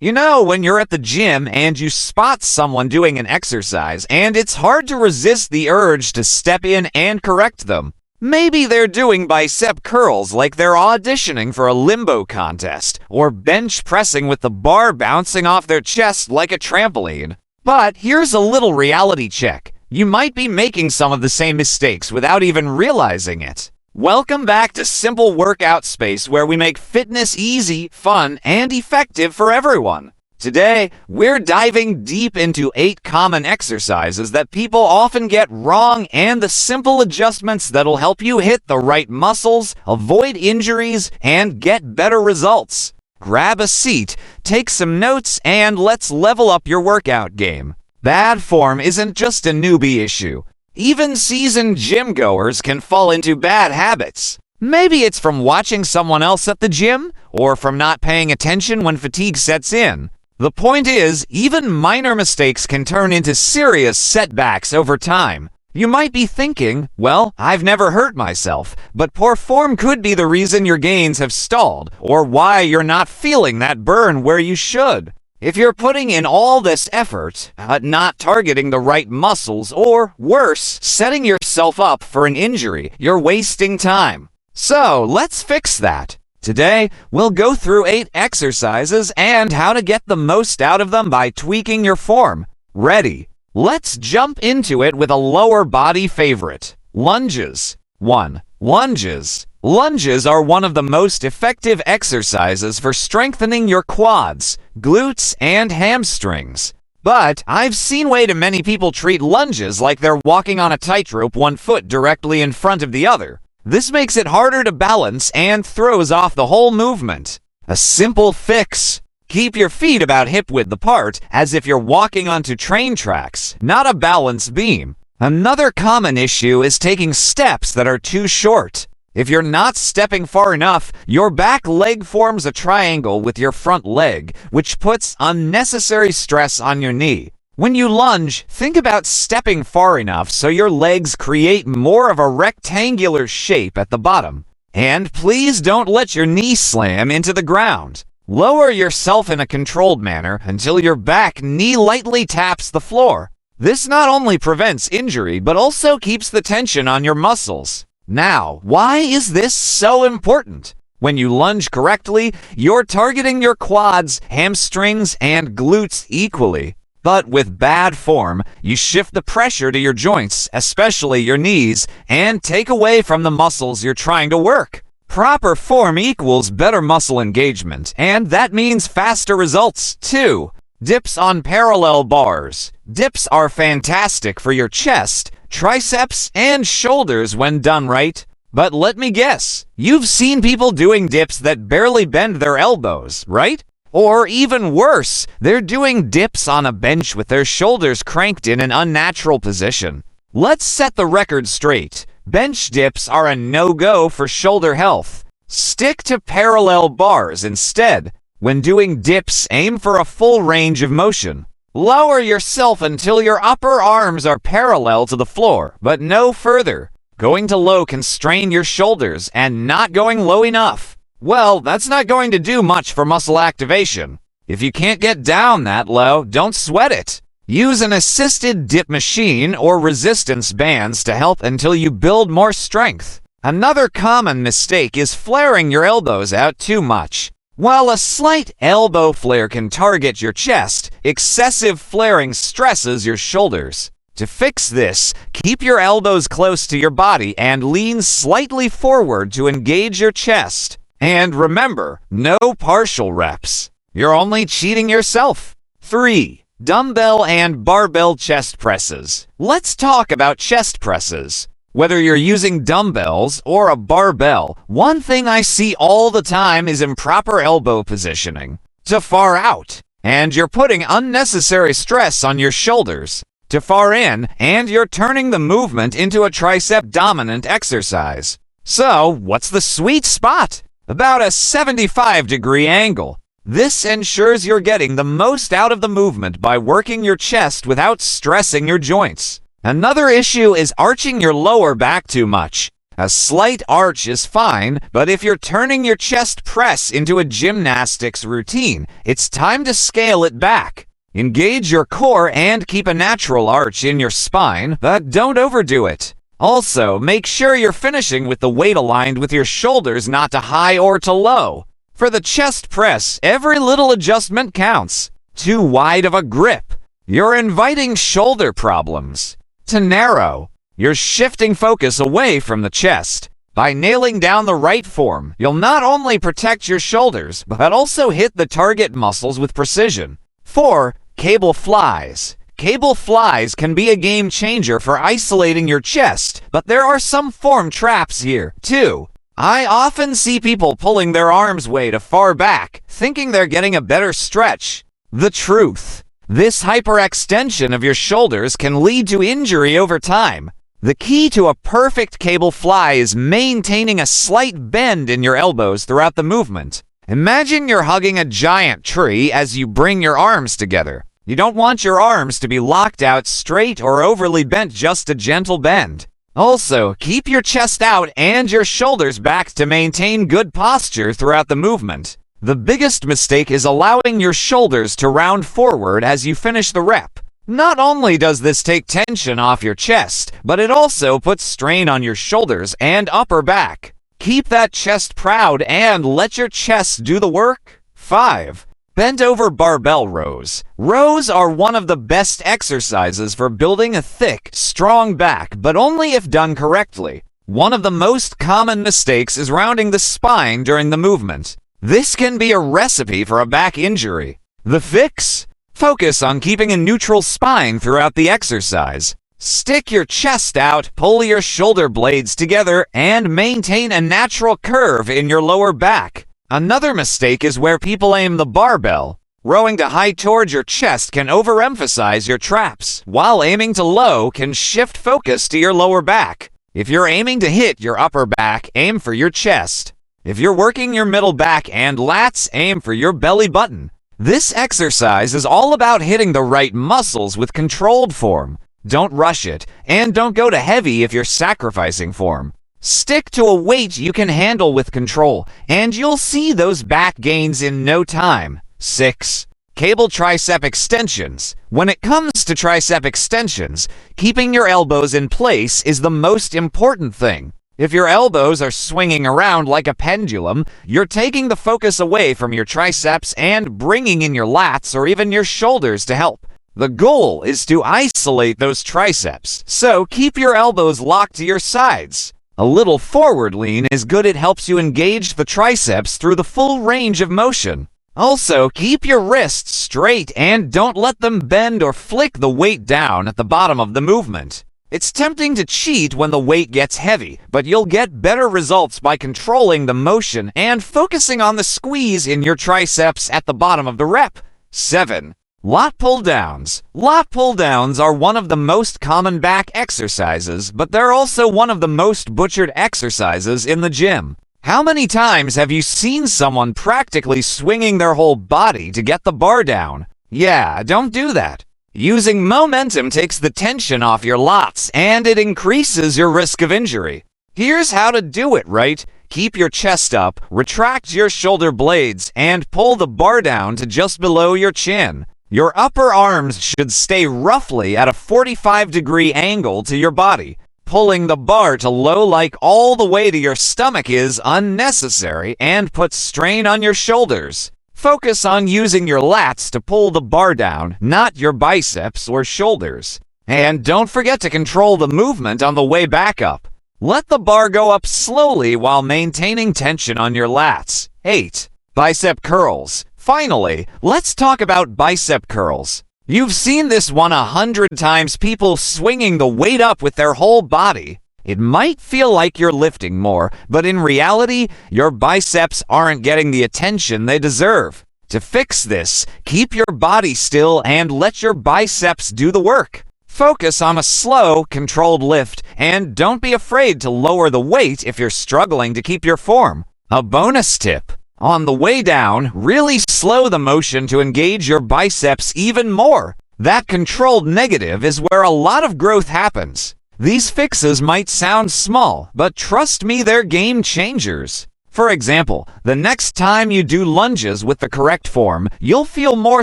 You know, when you're at the gym and you spot someone doing an exercise and it's hard to resist the urge to step in and correct them. Maybe they're doing bicep curls like they're auditioning for a limbo contest, or bench pressing with the bar bouncing off their chest like a trampoline. But here's a little reality check. You might be making some of the same mistakes without even realizing it. Welcome back to Simple Workout Space, where we make fitness easy, fun, and effective for everyone. Today, we're diving deep into 8 common exercises that people often get wrong and the simple adjustments that'll help you hit the right muscles, avoid injuries, and get better results. Grab a seat, take some notes, and let's level up your workout game. Bad form isn't just a newbie issue. Even seasoned gym goers can fall into bad habits. Maybe it's from watching someone else at the gym, or from not paying attention when fatigue sets in. The point is, even minor mistakes can turn into serious setbacks over time. You might be thinking, well, I've never hurt myself, but poor form could be the reason your gains have stalled, or why you're not feeling that burn where you should. If you're putting in all this effort at not targeting the right muscles, or worse, setting yourself up for an injury, you're wasting time. So let's fix that. Today, we'll go through 8 exercises and how to get the most out of them by tweaking your form. Ready? Let's jump into it with a lower body favorite. Lunges. 1. Lunges. Lunges are one of the most effective exercises for strengthening your quads, glutes, and hamstrings. But I've seen way too many people treat lunges like they're walking on a tightrope, one foot directly in front of the other. This makes it harder to balance and throws off the whole movement. A simple fix. Keep your feet about hip-width apart, as if you're walking onto train tracks, not a balance beam. Another common issue is taking steps that are too short. If you're not stepping far enough, your back leg forms a triangle with your front leg, which puts unnecessary stress on your knee. When you lunge, think about stepping far enough so your legs create more of a rectangular shape at the bottom. And please don't let your knee slam into the ground. Lower yourself in a controlled manner until your back knee lightly taps the floor. This not only prevents injury, but also keeps the tension on your muscles. Now, why is this so important? When you lunge correctly, you're targeting your quads, hamstrings, and glutes equally. But with bad form, you shift the pressure to your joints, especially your knees, and take away from the muscles you're trying to work. Proper form equals better muscle engagement, and that means faster results, too. Dips on parallel bars. Dips are fantastic for your chest, triceps, and shoulders when done right. But let me guess, you've seen people doing dips that barely bend their elbows, right? Or even worse, they're doing dips on a bench with their shoulders cranked in an unnatural position. Let's set the record straight. Bench dips are a no-go for shoulder health. Stick to parallel bars instead. When doing dips, aim for a full range of motion. Lower yourself until your upper arms are parallel to the floor, but no further. Going too low can strain your shoulders, and not going low enough, well, that's not going to do much for muscle activation. If you can't get down that low, don't sweat it. Use an assisted dip machine or resistance bands to help until you build more strength. Another common mistake is flaring your elbows out too much. While a slight elbow flare can target your chest, excessive flaring stresses your shoulders. To fix this, keep your elbows close to your body and lean slightly forward to engage your chest. And remember, no partial reps. You're only cheating yourself. 3. Dumbbell and barbell chest presses. Let's talk about chest presses. Whether you're using dumbbells or a barbell, one thing I see all the time is improper elbow positioning. Too far out, and you're putting unnecessary stress on your shoulders. Too far in, and you're turning the movement into a tricep-dominant exercise. So, what's the sweet spot? About a 75-degree angle. This ensures you're getting the most out of the movement by working your chest without stressing your joints. Another issue is arching your lower back too much. A slight arch is fine, but if you're turning your chest press into a gymnastics routine, it's time to scale it back. Engage your core and keep a natural arch in your spine, but don't overdo it. Also, make sure you're finishing with the weight aligned with your shoulders, not to high or to low. For the chest press, every little adjustment counts. Too wide of a grip, you're inviting shoulder problems. To narrow, you're shifting focus away from the chest. By nailing down the right form, you'll not only protect your shoulders, but also hit the target muscles with precision. 4. Cable flies. Cable flies can be a game changer for isolating your chest, but there are some form traps here, too. I often see people pulling their arms way too far back, thinking they're getting a better stretch. The truth: this hyperextension of your shoulders can lead to injury over time. The key to a perfect cable fly is maintaining a slight bend in your elbows throughout the movement. Imagine you're hugging a giant tree as you bring your arms together. You don't want your arms to be locked out straight or overly bent, just a gentle bend. Also, keep your chest out and your shoulders back to maintain good posture throughout the movement. The biggest mistake is allowing your shoulders to round forward as you finish the rep. Not only does this take tension off your chest, but it also puts strain on your shoulders and upper back. Keep that chest proud and let your chest do the work. 5. Bent over barbell rows. Rows are one of the best exercises for building a thick, strong back, but only if done correctly. One of the most common mistakes is rounding the spine during the movement. This can be a recipe for a back injury. The fix? Focus on keeping a neutral spine throughout the exercise. Stick your chest out, pull your shoulder blades together, and maintain a natural curve in your lower back. Another mistake is where people aim the barbell. Rowing to high towards your chest can overemphasize your traps, while aiming to low can shift focus to your lower back. If you're aiming to hit your upper back, aim for your chest. If you're working your middle back and lats, aim for your belly button. This exercise is all about hitting the right muscles with controlled form. Don't rush it, and don't go to heavy if you're sacrificing form. Stick to a weight you can handle with control, and you'll see those back gains in no time. 6. Cable tricep extensions. When it comes to tricep extensions, keeping your elbows in place is the most important thing. If your elbows are swinging around like a pendulum, you're taking the focus away from your triceps and bringing in your lats or even your shoulders to help. The goal is to isolate those triceps, so keep your elbows locked to your sides. A little forward lean is good. It helps you engage the triceps through the full range of motion. Also, keep your wrists straight and don't let them bend or flick the weight down at the bottom of the movement. It's tempting to cheat when the weight gets heavy, but you'll get better results by controlling the motion and focusing on the squeeze in your triceps at the bottom of the rep. 7. Lat pull-downs. Lat pull-downs are one of the most common back exercises, but they're also one of the most butchered exercises in the gym. How many times have you seen someone practically swinging their whole body to get the bar down? Yeah, don't do that. Using momentum takes the tension off your lats, and it increases your risk of injury. Here's how to do it right. Keep your chest up, retract your shoulder blades, and pull the bar down to just below your chin. Your upper arms should stay roughly at a 45-degree angle to your body. Pulling the bar to low like all the way to your stomach is unnecessary and puts strain on your shoulders. Focus on using your lats to pull the bar down, not your biceps or shoulders. And don't forget to control the movement on the way back up. Let the bar go up slowly while maintaining tension on your lats. 8. Bicep curls. Finally, let's talk about bicep curls. You've seen this one 100 times, people swinging the weight up with their whole body. It might feel like you're lifting more, but in reality, your biceps aren't getting the attention they deserve. To fix this, keep your body still and let your biceps do the work. Focus on a slow, controlled lift, and don't be afraid to lower the weight if you're struggling to keep your form. A bonus tip: on the way down, really slow the motion to engage your biceps even more. That controlled negative is where a lot of growth happens. These fixes might sound small, but trust me, they're game changers. For example, the next time you do lunges with the correct form, you'll feel more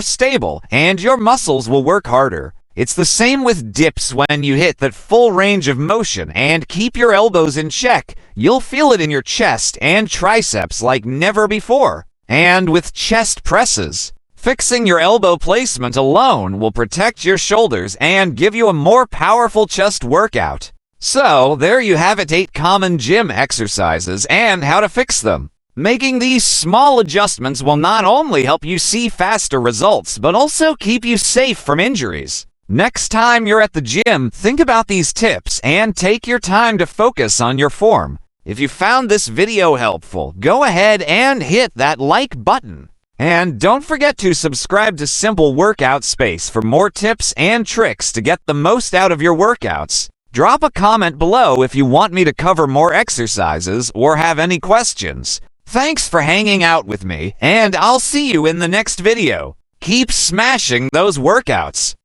stable and your muscles will work harder. It's the same with dips. When you hit that full range of motion and keep your elbows in check, you'll feel it in your chest and triceps like never before. And with chest presses, fixing your elbow placement alone will protect your shoulders and give you a more powerful chest workout. So, there you have it, 8 common gym exercises and how to fix them. Making these small adjustments will not only help you see faster results, but also keep you safe from injuries. Next time you're at the gym, think about these tips and take your time to focus on your form. If you found this video helpful, go ahead and hit that like button. And don't forget to subscribe to Simple Workout Space for more tips and tricks to get the most out of your workouts. Drop a comment below if you want me to cover more exercises or have any questions. Thanks for hanging out with me, and I'll see you in the next video. Keep smashing those workouts.